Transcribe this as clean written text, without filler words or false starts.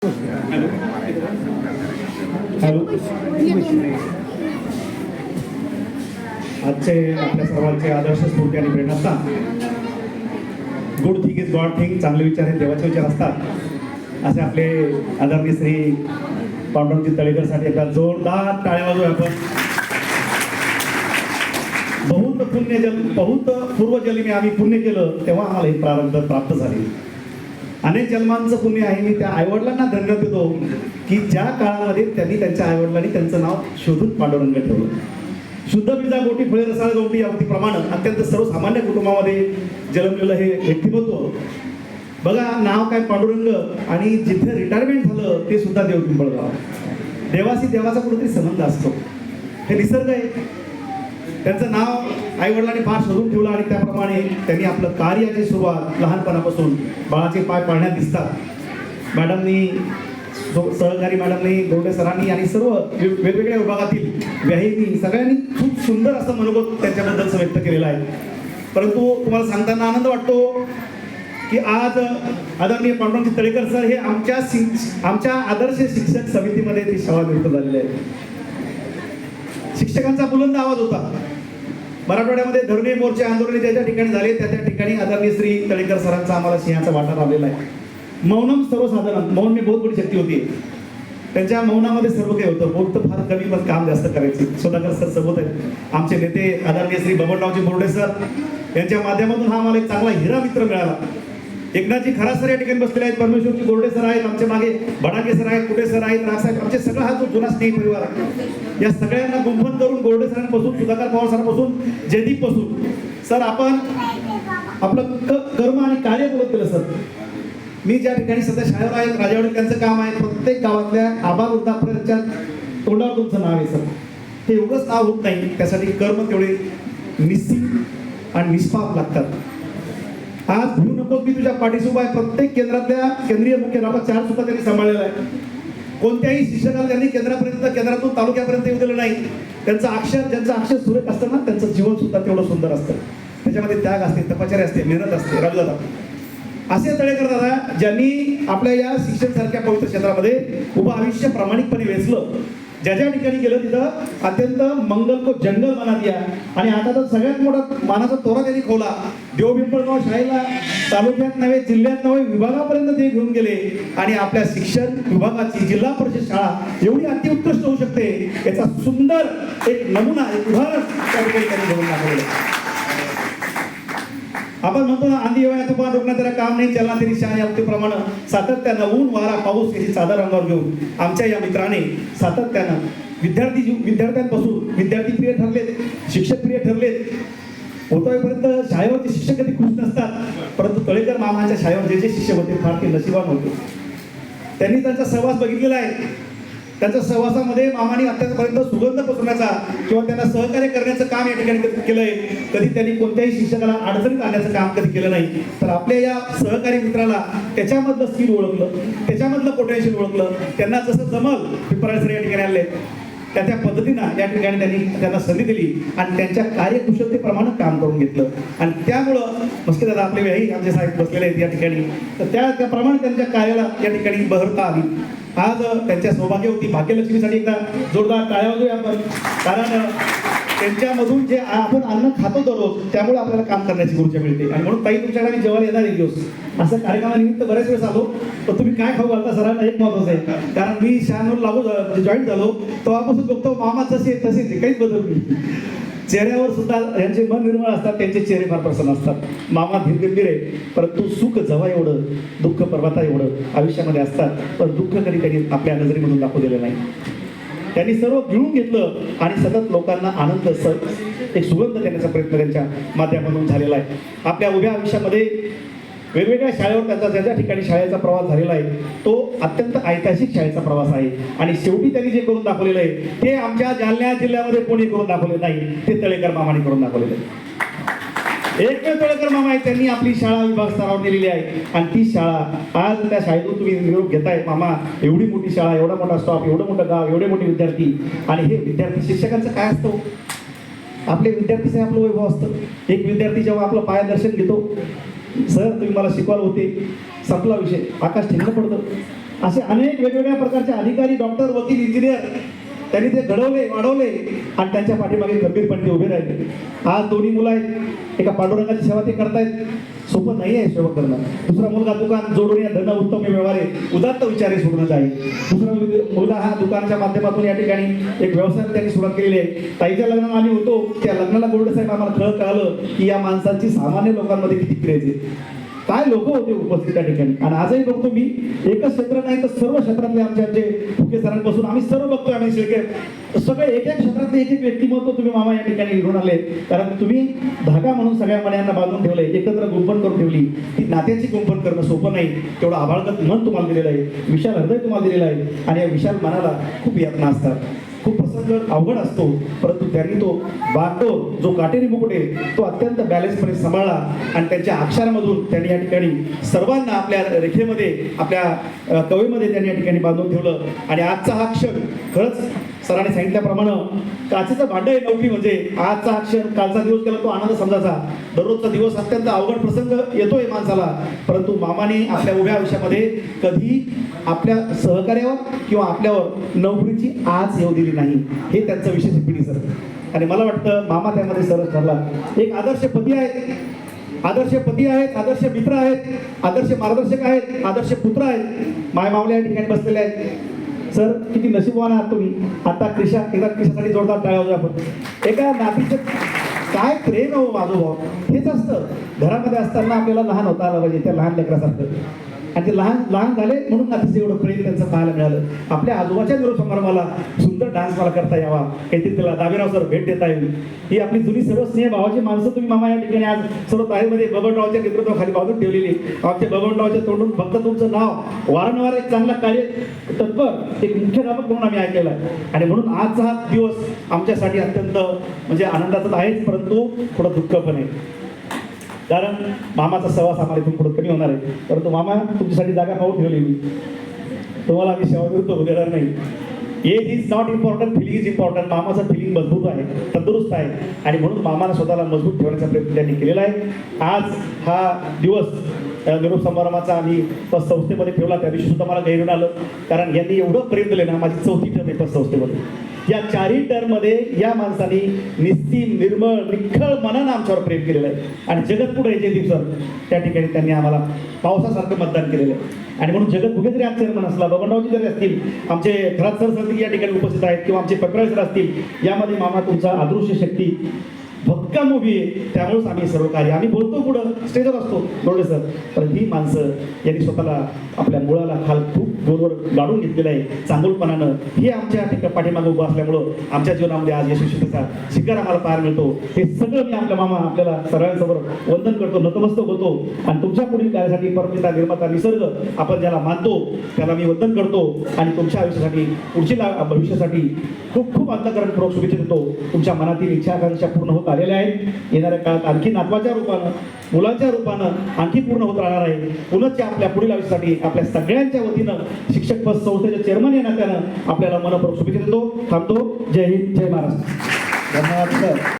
Hello. आजचे आपल्या सर्वांचे आदर्श स्फूर्ती आणि प्रेरणास्थान good thing is God thing, चांगले विचार हे देवाचे विचार असतात असे आपले आदरणीय श्री पांडुरंगजी तळेकरसाठी एकदा जोरदार टाळ्या वाजवूया आपण. बहुत पूर्वजन्मी आम्ही पुण्य केलं तेव्हा आम्हाला हे प्रारब्ध प्राप्त झाले. अनेक जन्मांचं पुण्य आहे. मी त्या आईवडिलांना धन्यवाद देतो की ज्या काळामध्ये त्यांनी त्यांच्या आईवडिलांनी त्यांचं नाव शोधून पांडुरंग ठेवलं. शुद्ध बीजा गोटी फळे रसाळ गवटी यावतीप्रमाणे अत्यंत सर्वसामान्य कुटुंबामध्ये जन्मलेलं हे व्यक्तिमत्व बघा. नाव काय पांडुरंग आणि जिथे रिटायरमेंट झालं ते सुद्धा देव पिंपळगाव. देवाशी देवाचा कुठेतरी संबंध असतो. हे निसर्ग आहे. त्यांचं नाव आईवडिलांनी फार शोधून ठेवलं आणि त्याप्रमाणे त्यांनी आपलं कार्याची सुरुवात लहानपणापासून बाळाचे पाय पाळण्यात दिसतात. मॅडमनी सहकारी मॅडमनी गोंडे सरांनी आणि सर्व वेगवेगळ्या विभागातील व्याहिनी सगळ्यांनी खूप सुंदर असं मनोगत त्यांच्याबद्दल व्यक्त केलेलं आहे. परंतु तुम्हाला सांगताना आनंद वाटतो की आज आदरणीय पांडुरंगजी तळेकर सर हे आमच्या आदर्श शिक्षक समितीमध्ये ते सेवानिवृत्त झालेले आहेत. शिक्षकांचा बुलंद आवाज होता. मराठवाड्यामध्ये धरणे मोर्चे आंदोलन ज्या ज्या ठिकाणी झाले त्या त्या ठिकाणी आदरणीय श्री तळेकर सरांचा आम्हाला सिंहाचा वाटा लाभलेला आहे. मौनम सर्वसाधारण, मौन मी बहुत मोठी शक्ती होती. त्यांच्या मौनामध्ये सर्व काही होतं. बोलतं फार कमी पण काम जास्त करायचे. सुधाकर सर सोबत आहेत. आमचे नेते आदरणीय श्री बबनरावजी बोर्डे सर यांच्या माध्यमातून हा आम्हाला एक चांगला हिरा मित्र मिळाला. एकनाथजी खरा सर या ठिकाणी बसलेले आहेत. परमेश्वरजी गोरडे सर आहेत. आमच्या मागे बडाके सर आहेत, कुटे सर आहेत, राज साहेब. आमचे सगळा हा जो जुना स्नेही परिवार आहे. या सगळ्यांना गुंफन करून गोरडे सरांपासून सुधाकर पवार सरांपासून जयदीपपासून सर आपण आपलं कर्म आणि कार्य बोलत केलं. सर मी ज्या ठिकाणी सध्या शाळेवर आहेत राजावडी त्यांचं काम आहे. प्रत्येक गावातल्या आबा वृद्धापर्यंतच्या तोंडावर तुमचं नाव आहे. सर ते एवढंच नाव होत नाही. त्यासाठी कर्म तेवढे निश्चित आणि निष्पाप लागतात. आज भूल नकोस मी तुझ्या पाठीशी उभा आहे. प्रत्येक केंद्रातल्या केंद्रीय मुख्याध्यापक 4 सुद्धा त्यांनी सांभाळलेला आहे. कोणत्याही शिक्षकाला त्यांनी केंद्रातून तालुक्यापर्यंत येऊ दिलं नाही. ज्यांचं अक्षर सुरेख असतं ना त्यांचं जीवन सुद्धा तेवढं सुंदर असतं. त्याच्यामध्ये त्याग असते, तपश्चर्या असते, मेहनत असते. राजू दादा असे तळेकर दादा ज्यांनी आपल्या या शिक्षण सारख्या पवित्र क्षेत्रामध्ये उभं आयुष्य प्रामाणिकपणे वेचलं. ज्या ज्या ठिकाणी गेलं तिथं अत्यंत मंगल को जंगल मनात या. आणि आता तर सगळ्यात मोठा मानाचा तोरा त्यांनी खोला. देव पिंपळगाव शाळेला तालुक्यात नव्हे जिल्ह्यात नव्हे विभागापर्यंत ते घेऊन गेले. आणि आपल्या शिक्षण विभागाची जिल्हा परिषद शाळा एवढी अतिउत्कृष्ट होऊ शकते याचा सुंदर एक नमुना, एक उदाहरण त्या ठिकाणी त्यांनी घेऊन दाखवलं. आपण म्हणतो ना आंधी येऊया तुफान रोखणं त्याला काम नाही चलना तरी शान या प्रमाणे सातत्यानं ऊन वारा पाऊस याची चादर अंगावर घेऊन आमच्या या मित्राने सातत्यानं विद्यार्थ्यांपासून विद्यार्थी प्रिय ठरलेत, शिक्षक प्रिय ठरलेत. होतोपर्यंत शाळेवरचे शिक्षक कधी खुश नसतात. परंतु तळेकर मामांच्या शाळेवर जे जे शिक्षक होते फार ते नशिबान होते. त्यांनी त्यांचा सहवास बघितलेला आहे. त्यांच्या सहवासामध्ये मामाने आतापर्यंत सुगंध पसरण्याचा किंवा त्यांना सहकार्य करण्याचं काम या ठिकाणी केलंय. कधी त्यांनी कोणत्याही शिक्षकाला अडचणीत आणण्याचं काम कधी केलं नाही. तर आपल्या या सहकारी मित्राला त्याच्यामधलं स्किल ओळखलं, त्याच्यामधलं पोटेन्शियल ओळखलं. त्यांना जसं जमल पिंपराळे सर या ठिकाणी आले त्या पद्धतीनं या ठिकाणी त्यांना संधी दिली आणि त्यांच्या कार्यकुशलतेप्रमाणे काम करून घेतलं. आणि त्यामुळं मस्के दादा आपले वेळी आमचे साहेब बसलेले आहेत या ठिकाणी. तर त्याप्रमाणे त्यांच्या कार्याला या ठिकाणी बहरता आली. आज त्यांच्या सौभाग्यवती भाग्यलक्ष्मीसाठी एकदा जोरदार टाळ्या वाजवूया आपण. कारण त्यांच्यामधून जे आपण अन्न खातो दररोज त्यामुळे आपल्याला काम करण्याची ऊर्जा मिळते. आणि म्हणून ताई तुमच्याकडे मी जेवायला येणार एक दिवस. असं कार्यक्रमानिमित्त बऱ्याच वेळेस आलो. तर तुम्ही काय खाऊ घालता सरांना एक महत्वाचं आहे. कारण मी शाळेवर जॉईन झालो तेव्हापासून बघतो मामा जसे तसेच काहीच बदल नाही. चेहऱ्यावर सुद्धा यांचे मन निर्मळ असतात. त्यांचे चेहरे फार प्रसन्न असतात. मामा धीरगंभीर आहे. परंतु सुख जवळ एवढं दुःख पर्वता एवढं आयुष्यामध्ये असतात. पण दुःख कधी त्यांनी आपल्या नजरेमधून दाखवलेलं नाही. त्यांनी सर्व गिळून घेतलं आणि सतत लोकांना आनंद एक सुगंध देण्याचा प्रयत्न त्यांच्या माध्यमातून झालेला आहे. आपल्या उभ्या आयुष्यामध्ये वेगवेगळ्या शाळेवर त्यांचा ज्या ज्या ठिकाणी शाळेचा प्रवास झालेला आहे तो अत्यंत ऐतिहासिक शाळेचा प्रवास आहे. आणि शेवटी त्यांनी जे करून दाखवलेलं आहे ते आमच्या जालना जिल्ह्यामध्ये कोणी करून दाखवले नाही. ते तळेकर मामाने करून दाखवलेलं आहे. एकमेव तळेकर मामा आहे त्यांनी आपली शाळा विभाग स्तरावर नेलेली आहे. आणि ती शाळा आज त्या शाळेतून तुम्ही निरोप घेताय. मामा एवढी मोठी शाळा, एवढा मोठा स्टॉप, एवढं मोठं गाव, एवढे मोठे विद्यार्थी. आणि हे विद्यार्थी शिक्षकांचं काय असतं. आपले विद्यार्थीचं आपलं वैभव असतं. एक विद्यार्थी जेव्हा आपलं पायदर्शन घेतो, सर तुम्ही मला शिकवायला होते, संपला विषय, आकाश ठेंगणं पडतं. असे अनेक वेगवेगळ्या प्रकारचे अधिकारी, डॉक्टर, वकील, इंजिनियर त्यांनी ते घडवले, वाढवले आणि त्यांच्या पाठीमागे खंबीरपणे ते उभे राहिले. आज दोन्ही मुलं आहेत, एका पांडुरंगाची सेवा ते करतायत. सोपं नाही आहे सेवा करणं. दुसरा मुलगा दुकान जोडून या धन उत्तम व्यवहारे उदात्त विचारे सोडणं आहे. दुसरा मुलगा हा दुकानाच्या माध्यमातून या ठिकाणी एक व्यवसाय त्यांनी सुरुवात केलेली आहे. ताईच्या लग्नाला आम्ही होतो, त्या लग्नाला गोल्ड साहेब आम्हाला खरं कळालं की या माणसांची सामान्य लोकांमध्ये किती क्रेज आहे, काय लोक होते उपस्थित त्या ठिकाणी. आणि आजही बघतो मी, एकच क्षेत्र नाही तर सर्व क्षेत्रातले आमचे फुके सरांपासून आम्ही सर्व बघतोय. आम्ही सगळे एक एक क्षेत्रातले एक एक व्यक्तिमत्व तुम्ही मामा या ठिकाणी घेऊन आले. कारण तुम्ही धागा म्हणून सगळ्या मण्यांना बांधून ठेवलंय, एकत्र गुंफण करून ठेवली. ती नात्याची गुंफण करणं सोपं नाही. तेवढं आभाळगत मन तुम्हाला दिलेलं आहे, विशाल हृदय तुम्हाला दिलेलं आहे. आणि या विशाल मनाला खूप यातना असतात, खूप प्रसंग अवघड असतो, परंतु त्यांनी तो बागडोर जो काटेरी मुकुट आहे तो अत्यंत बॅलन्सपणे सांभाळला. आणि त्यांच्या अक्षरामधून त्यांनी या ठिकाणी सर्वांना आपल्या रेखेमध्ये, आपल्या कवेमध्ये त्यांनी या ठिकाणी बांधून ठेवलं. आणि आजचा हा क्षण खरंच सरांनी सांगितल्याप्रमाणे काचेचं भांडं आहे नोकरी. म्हणजे आजचा हा क्षण, कालचा दिवस केला तो आनंद समजायचा. दररोजचा दिवस अत्यंत अवघड प्रसंग येतोय माणसाला, परंतु मामाने आपल्या उभ्या आयुष्यामध्ये कधी आपल्या सहकार्यावर किंवा आपल्यावर नोकरीची आज येऊ दिली नाही. हे त्यांचं विशेष पिढी सर. आणि मला वाटतं मामा त्यामध्ये सरस ठरला. एक आदर्श पती आहेत, आदर्श पती आहेत, आदर्श मित्र आहेत, आदर्श मार्गदर्शक आहेत, आदर्श पुत्र आहेत. माय मावल्या या ठिकाणी बसलेले आहेत. सर किती नशीबवान आहात तुम्ही. आता क्रिशासाठी जोरदार टाळ्या वाजवा आपण. एका नातीचं काय प्रेम हो माझोभाव. हेच असतं, घरामध्ये असताना आपल्याला लहान होता आलं पाहिजे त्या लहान लेकरासारखं. आणि ते लहान झाले म्हणून नातीचं एवढं प्रेम त्यांचं पाहायला मिळालं. आपल्या आजोबाच्या निरोप समारंभाला सुंदर डान्स मला करता यावा, काहीतरी त्याला दाबेराव सर भेट देता येईल. ही आपली जुनी सर्व स्नेह भावाची माणसं तुम्ही मामा या ठिकाणी आज सर्व तारीमध्ये बबनरावच्या नेतृत्वाखाली बाजून ठेवलेली. आमच्या बबनरावच्या तोंडून फक्त तुमचं नाव वारंवार एक चांगला कार्य तत्पर एक मुख्याध्यापक म्हणून आम्ही ऐकलेला आहे. आणि म्हणून आजचा हा दिवस आमच्यासाठी अत्यंत म्हणजे आनंदाचा आहेच, परंतु थोडं दुःख पण आहे. कारण मामाचा सहवास आम्हाला इथून पुढे कमी होणार आहे. परंतु मामा तुमच्यासाठी जागा पाहून ठेवली मी. तुम्हाला आम्ही सेवा देतो देणार नाही. Age is not important, feeling is important. मामाचं फिलिंग मजबूत आहे, तंदुरुस्त आहे. आणि म्हणून मामाला स्वतःला मजबूत ठेवण्याचा प्रयत्न त्यांनी केलेला आहे. आज हा दिवस निरोप समारंभाचा आम्ही पतसंस्थेमध्ये ठेवला. त्या दिवशी सुद्धा मला गैरून आलं, कारण यांनी एवढं प्रेम दिलं ना. माझी 4थी टर्म आहे पतसंस्थेमध्ये. या 4ही टर्ममध्ये या माणसाने निस्सीम, निर्मळ, निखळ मनानं आमच्यावर प्रेम केलेलं आहे. आणि जगत पुढे जयदीप सर त्या ठिकाणी त्यांनी आम्हाला पावसासारखं मतदान केलेलं आहे. आणि म्हणून जगत भुगे जरी आमचे चेअरमन असला, बबनरावजी जरी असतील, आमचे खरात सर या ठिकाणी उपस्थित आहेत, किंवा आमचे पटराळे सर असतील, यामध्ये मामा तुमचा अदृश्य शक्ती भक्कम उभी आहे. त्यामुळेच आम्ही सर्व कार्य आम्ही बोलतो, पुढं स्टेजवर असतो बोलले सर. पण ही माणसं यांनी स्वतःला आपल्या मुळाला खाल खूप गोलवर गाडून घेतलेलं आहे चांगुलपणानं. हे आमच्या ठिकाणी पाठीमागं उभं असल्यामुळं आमच्या जीवनामध्ये आज यशस्वीतेचा शिखर आम्हाला पाहायला मिळतो. हे सगळं मी आपल्या मामा आपल्याला सर्वांसमोर वंदन करतो, नतमस्तक होतो. आणि तुमच्या पुढील कार्यासाठी परमपिता निर्माता निसर्ग आपण ज्याला मानतो त्याला मी वंदन करतो. आणि तुमच्या आयुष्यासाठी पुढच्या भविष्यासाठी खूप खूप अंतःकरणपूर्वक शुभेच्छा देतो. तुमच्या मनातील इच्छा आकांक्षा पूर्ण होत आलेल्या आहेत. येणाऱ्या काळात आणखी नातवाच्या रूपानं, मुलांच्या रूपानं आणखी पूर्ण होत राहणार आहे. पुनश्च आपल्या पुढील आयुष्यासाठी आपल्या सगळ्यांच्या वतीनं शिक्षक पद संस्थेचे चेअरमन या नात्यानं आपल्याला मनपूर्वक शुभेच्छा देतो. थांबतो. जय हिंद, जय महाराष्ट्र. धन्यवाद सर.